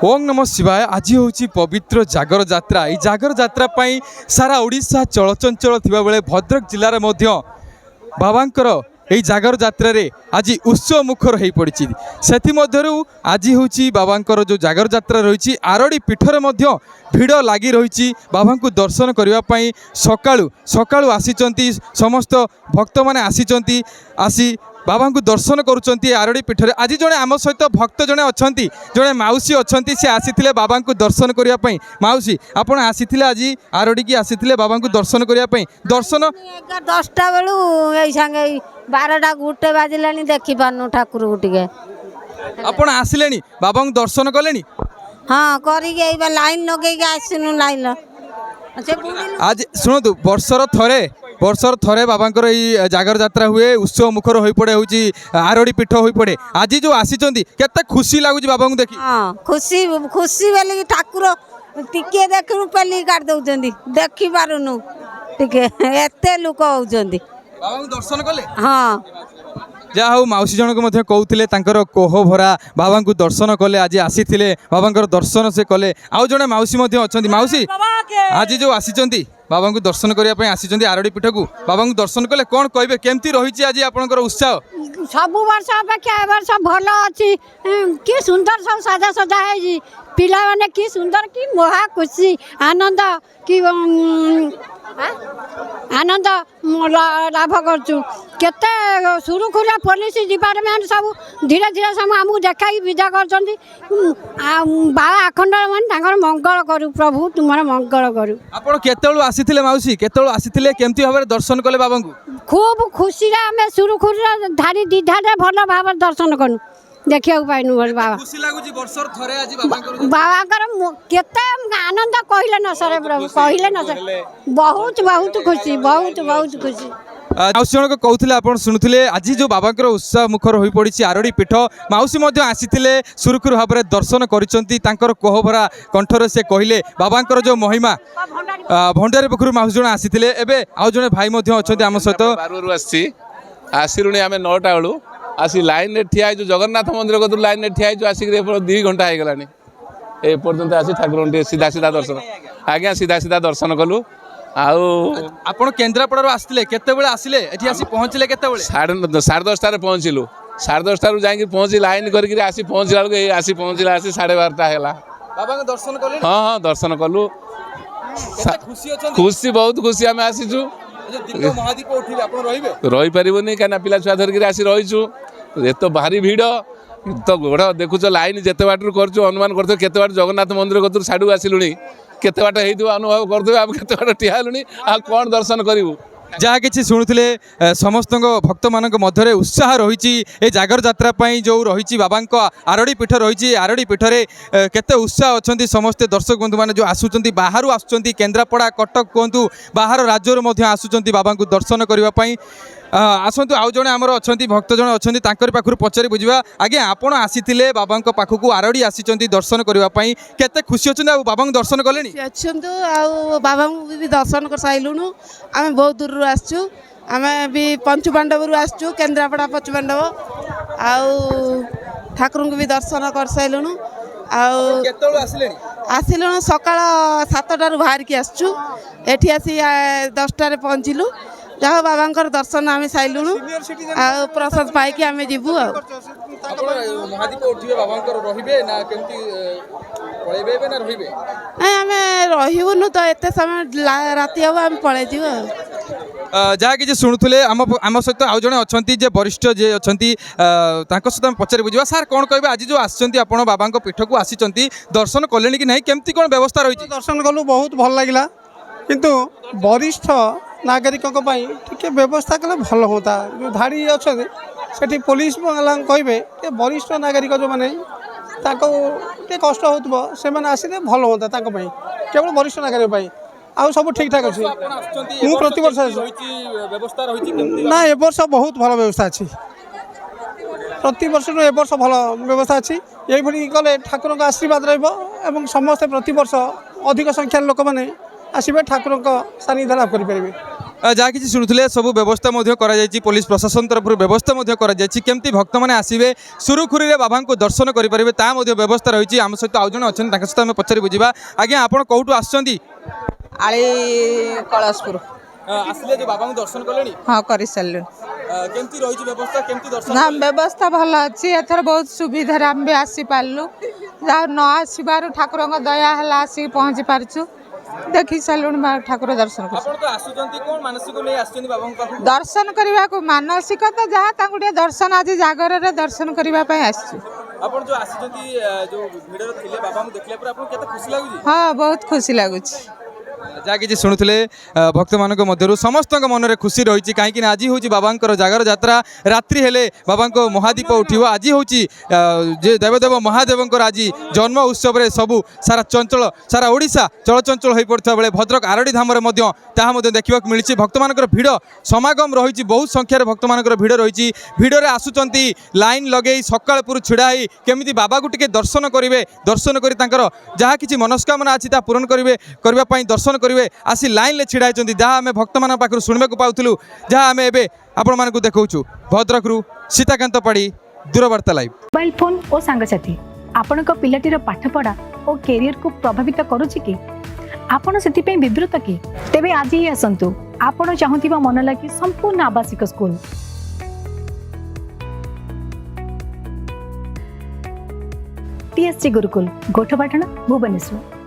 ओम नमः शिवाय। आज हूँ पवित्र जागर जात्रा। ये जागर जात्रा पाई सारा ओडिशा चलचंचल थिबा बेले भद्रक जिलार मध्य बाबांकर यही जागर जात्रा रे आज उत्सव मुखर हो पड़ी। से आज हूँ बाबांकर जो जागर जात्रा रही आरड़ी पीठर मध्य भिड़ लगी रही। बाबा को दर्शन करने सकाळु सकाळु आसी समस्त भक्त मैंने आसी बाबा को दर्शन करुँच आरड़ी पीठर। आज जड़े आम सहित भक्त जड़े अच्छा जड़े मौसी अच्छा सी आसी बाबा को दर्शन करने। मौसी आपड़ आसी आज आरड़ी की आसी बाबा को दर्शन करने। दर्शन 10टा बेलू संगे 12टा गुटे बाजिला देखी पारनु ठाकुर को टिके। आपड़ आसिले बाबा को दर्शन कले? हाँ कर लाइन लगे आसनु लाइन आज शुणु वर्षर थरे बाबांकर ये जागर जात्रा हुए उत्सव मुखर हो पड़े हूँ आरड़ी पीठ हो पड़े। आज जो आसी केते खुशी लगुच बाबा को देखी? हाँ खुशी खुशी बोली ठाकुर टिके देखनु पेली काट दउचंदी देखी पारुनु टिके एते लोक होउचंदी बाबा को दर्शन कले। हाँ जहा हूँ मौसी जन को कहते कोह भरा बाबा को दर्शन कले। आज आसी बाबा दर्शन से कले। आउ जड़े मौसी अच्छा मौसी आज जो आसी बाबा को दर्शन करने आसी आरड़ी पीठ को बाबा को दर्शन कले कौन कहे केमती रही आज आपंकर उत्साह? सब वर्ष अपेक्षा ए वर्ष भल अच्छी कि सुंदर सब साजा सजा है पिला माने कि सुंदर कि महा खुशी आनंद कि आनंद लाभ करचु केते सुरुखुरा पुलिस डिपार्टमेंट सब धीरे धीरे सब आमको देखाई विदा कर बाबा आखंड मान मंगल करू प्रभु तुमर मंगल करू। आपण केतेळु आसीथिले मौसी केतेळु आसीथिले केमती भाबरे दर्शन कले बाबा को? खूब खुशी रे हमें सुरुखुरा धारी दीधारे भल भाव दर्शन करू देखिया पाइनु बाबा खुशी लागुची वर्षर थरे आज बाबांकर केते आनंद कहले न सरे प्रभु कहले न सरे बहुत बहुत खुशी बहुत बहुत खुशी। मौसी जन कहते आप शुणुले आज जो बाबांकर उत्साह मुखर हो पड़ी आरड़ी पीठ मौसी आसी सुरुखुरु भाव में दर्शन कर कोहभरा कंठर से कहले बाबांकर जो महिमा भंडारी पोखर मौसी जन आसी आउ जड़े भाई अच्छा आम सहित आसिलुणी आम 9टा बेलू आसी लाइन रे ठिया जो जगन्नाथ मंदिर को लाइन रे ठिया आसिक 2 घंटा हो गलानी ए पर्यंत आसी ठाकुर सीधा सीधा दर्शन आज्ञा सीधा सीधा दर्शन कलु। आपण केन्द्रापड़ा आसते केते आसिले एठी आसी पहुँचले केते 10:30 पहुँचलु 10:30 जाकि पहुँची लाइन करके आसी पहुँचला बेलू आसी पहुँचला आसी 12:30 है बाबा को दर्शन कले। हाँ हाँ दर्शन कलु खुशी बहुत खुशी आम आसीचु रही पारबनी कहीं पिला छुआ धरिक आसी रहीचु एत भारी भिड़ तो गोड़ देखुच लाइन जिते बाट कर अनुमान कर केते बाट जगन्नाथ मंदिर कतु साड़ू आसिलु केते बाट हो अनुभव करदे आप केते बाट ठिया हेलुनी आ कौन दर्शन करूँ जहाँ कि शुणुले समस्त भक्त मान मध्य उत्साह रही जागर जात्रा जो रही बाबा आरड़ी पीठ रही आरड़ी पीठरे केते उत्साह अच्छा समस्ते दर्शक बंधु मैंने जो आसुँच बाहर आसुँच केन्द्रापड़ा कटक कहतु बाहर राज्य आसुँच बाबा को दर्शन करने आसतु आउ जड़े आमर अच्छा भक्त जन अच्छा पाखु पचारि बुझा आज्ञा आपड़ आसी बाबा पाखक आरड़ी आसी दर्शन करने केते खुशी अच्छा बाबा दर्शन कले बाबा भी दर्शन कर सारूँ आम बहुत दूर आसचु आम भी पंचुपांडव आसचु केन्द्रापड़ा पंचुपांडव ठाकुर को भी दर्शन कर सारूँ आसिलु सकाळ 7टारू बाहर की आसचु एठी आसी 10टारे पहुँचलु जहाँ बाबा दर्शन आम सारूँ प्रसाद पाई आम जीवु आम रहीबुनु तो एत समय राति हम आम पलि जहाँ कि शुणुले आम सहित आउ जड़े अच्छा वरिष्ठ जे अच्छा सहित पचारि बुझा सार कौन कहे आज जो आसछन्ती आपण बाबा पीठ को आसी दर्शन कले कि नहीं केमती कौन व्यवस्था रही? दर्शन कलु बहुत भल लगे किंतु वरिष्ठ नागरिक टे व्यवस्था कले भल होता जो धाड़ी अच्छा से पुलिस वाला कहे वरिष्ठ नागरिक जो मैंने कष्ट हो आसिले भल होता केवल वरिष्ठ नागरिक आउ सब ठीक ठाक अच्छे मु प्रति वर्ष ना ए वर्ष बहुत भल व्यवस्था अच्छी प्रति वर्ष ए वर्ष भल व्यवस्था अच्छी यही गले ठाकुर आशीर्वाद रही समस्ते प्रति वर्ष अधिक संख्यार लोक मैंने आसबे ठाकुर सानिध्य लाभ करेंगे। जहाँ किसी शुणुले सब व्यवस्था पुलिस प्रशासन तरफ व्यवस्था केमती भक्त मैंने आसवे सुरुखुरी में बाबा को दर्शन करेंगे ता व्यवस्था रही आम सहित आउ जन अच्छा सहित आम पचारि बुझा आज्ञा आप कौटू आसुँच आली कलशपुर आसिले जो बाबा को दर्शन कले हाँ कर सारे केमती रही व्यवस्था केमती दर्शन ना व्यवस्था भल अच्छी एथर बहुत सुविधा आम भी आसी पार्लु जहाँ न आसबार ठाकुर दया है आसिक पहुँची पार्छु देखी सारू ठाकुर दर्शन कर आपण तो आसुचंती कोन मानसिक नै आसचंती बाबा को दर्शन करने को मानसिकता जहाँ तांगु दर्शन आज जागर दर्शन करने आसछु आपण जो आसचंती जो भिडर थिले बाबा को देखले पर आपण केते खुशी लागुची हाँ बहुत खुशी लगुच जहाँ कि शुणुले भक्त मान मध्य समस्त मन में खुशी रही कहीं आज हूँ बाबा जागर जात्रा रात्रि हेले बाबा को महादीप उठिव आज हूँ देवदेव महादेव आज जन्म उत्सव सबू सारा चंचल सारा ओडिशा चलचंचल हो पड़ता बेले भद्रक आरडी धाम देखा मिली भक्त मान भिड़ समागम रही बहुत संख्यार भक्त मान भिड़ रही भिड़े आसुंच लाइन लगे सकाल पुर छिड़ा केमी बाबा को टिके दर्शन करेंगे दर्शन कर जहाँ किसी मनस्कामना अच्छी पूरण करने दर्शन करेंगे आसी लाइन ले छिड़ा जहाँ आम भक्त मान पाखु शुणा पाऊँ जहाँ आम एवं आपण मानक देखा भद्रक सीताकांत पाड़ी दूरवार्ता लाइव मोबाइल फोन और सांगसाथी आपण पिलाटीर पाठपढ़ा और कैरियर को प्रभावित करुच्ची कि आपण से विवृत कि तेबे आज ही आसतु आपण चाहूबा मन लगी संपूर्ण आवासिक स्कूल TSG गुरुकुल गोठपाटण भुवनेश्वर।